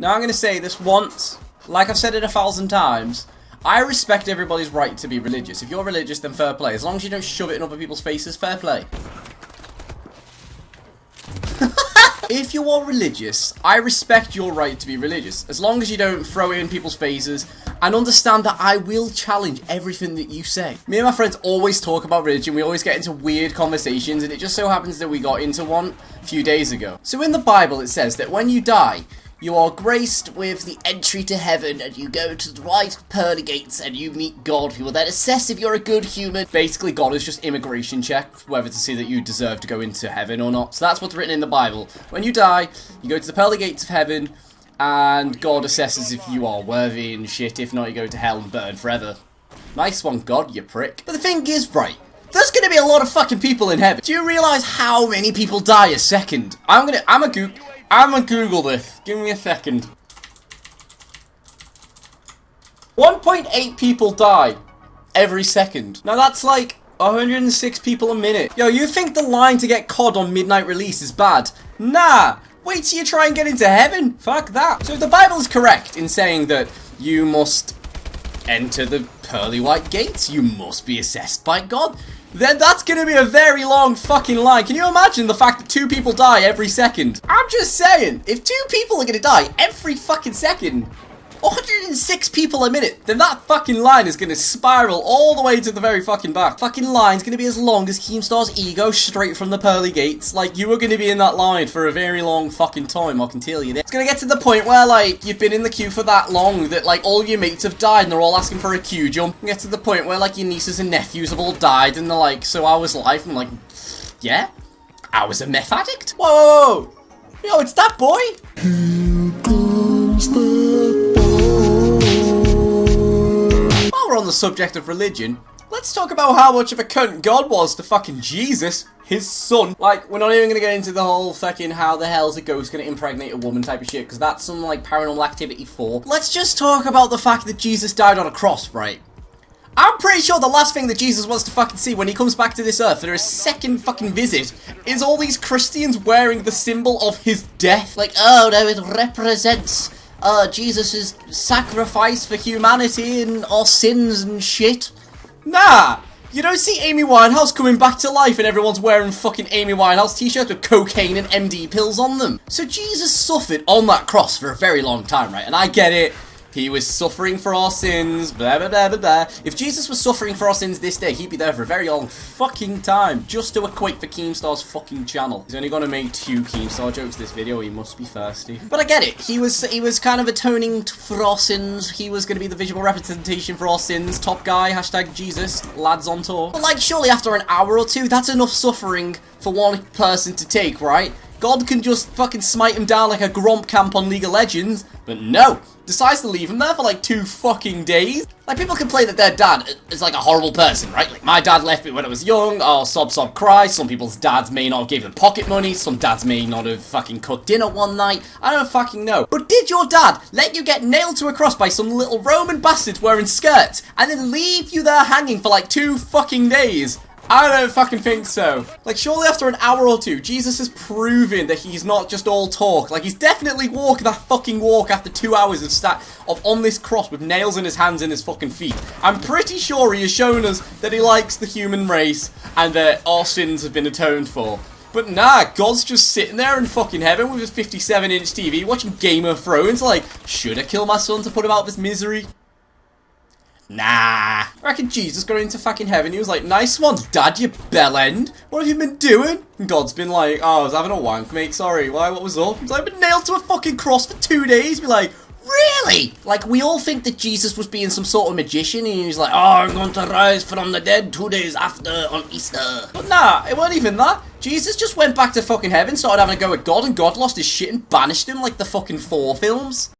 Now I'm going to say this once, like I've said it 1,000 times. I respect everybody's right to be religious. If you're religious, then fair play. As long as you don't shove it in other people's faces, fair play. If you are religious, I respect your right to be religious. As long as you don't throw it in people's faces and understand that I will challenge everything that you say. Me and my friends always talk about religion. We always get into weird conversations, and it just so happens that we got into one a few days ago. So in the Bible, it says that when you die, you are graced with the entry to heaven, and you go to the right pearly gates, and you meet God, who will then assess if you're a good human. Basically, God is just immigration check, whether to see that you deserve to go into heaven or not. So that's what's written in the Bible. When you die, you go to the pearly gates of heaven, and God assesses if you are worthy and shit. If not, you go to hell and burn forever. Nice one, God, you prick. But the thing is, right, there's gonna be a lot of fucking people in heaven. Do you realise how many people die a second? I'm gonna Google this. Give me a second. 1.8 people die every second. Now that's like 106 people a minute. Yo, you think the line to get COD on midnight release is bad? Nah. Wait till you try and get into heaven. Fuck that. So if the Bible is correct in saying that you must enter the pearly white gates, you must be assessed by God, then that's gonna be a very long fucking line. Can you imagine the fact that 2 people die every second? I'm just saying, if 2 people are gonna die every fucking second, 106 people a minute, then that fucking line is gonna spiral all the way to the very fucking back. Fucking line's gonna be as long as Keemstar's ego straight from the pearly gates. Like, you are gonna be in that line for a very long fucking time, I can tell you that. It's gonna get to the point where, like, you've been in the queue for that long that, like, all your mates have died and they're all asking for a queue jump. Get to the point where, like, your nieces and nephews have all died and they're like, so how was life? I'm like, yeah, I was a meth addict. Whoa, whoa, whoa. Yo, it's that boy. Here comes the While we're on the subject of religion, let's talk about how much of a cunt God was to fucking Jesus, his son. Like, we're not even gonna get into the whole fucking how the hell's a ghost gonna impregnate a woman type of shit, because that's some, like, Paranormal Activity 4. Let's just talk about the fact that Jesus died on a cross, right? I'm pretty sure the last thing that Jesus wants to fucking see when he comes back to this earth for his second fucking visit is all these Christians wearing the symbol of his death. Like, oh no, it represents Jesus' sacrifice for humanity and our sins and shit. Nah! You don't see Amy Winehouse coming back to life and everyone's wearing fucking Amy Winehouse t-shirts with cocaine and MD pills on them. So Jesus suffered on that cross for a very long time, right? And I get it. He was suffering for our sins, blah, blah, blah, blah, blah. If Jesus was suffering for our sins this day, he'd be there for a very long fucking time, just to equate for Keemstar's fucking channel. He's only gonna make 2 Keemstar jokes this video, he must be thirsty. But I get it, he was kind of atoning for our sins, he was gonna be the visual representation for our sins, top guy, hashtag Jesus, lads on tour. But like, surely after an hour or 2, that's enough suffering for one person to take, right? God can just fucking smite him down like a Gromp camp on League of Legends, but no, decides to leave him there for like 2 fucking days. Like, people complain that their dad is like a horrible person, right? Like, my dad left me when I was young, oh, sob sob cry. Some people's dads may not have given them pocket money, some dads may not have fucking cooked dinner one night, I don't fucking know. But did your dad let you get nailed to a cross by some little Roman bastards wearing skirts, and then leave you there hanging for like 2 fucking days? I don't fucking think so. Like, surely after an hour or 2, Jesus has proven that he's not just all talk. Like, he's definitely walking that fucking walk after 2 hours of on this cross with nails in his hands and his fucking feet. I'm pretty sure he has shown us that he likes the human race and that our sins have been atoned for. But nah, God's just sitting there in fucking heaven with his 57-inch TV watching Game of Thrones like, should I kill my son to put him out of his misery? Nah. I reckon Jesus got into fucking heaven. He was like, nice one, Dad, you bellend. What have you been doing? And God's been like, oh, I was having a wank, mate. Sorry. Why? What was up? He's like, I've been nailed to a fucking cross for 2 days. Be like, really? Like, we all think that Jesus was being some sort of magician. And he's like, oh, I'm going to rise from the dead 2 days after on Easter. But nah, it wasn't even that. Jesus just went back to fucking heaven, started having a go at God, and God lost his shit and banished him like the fucking 4 films.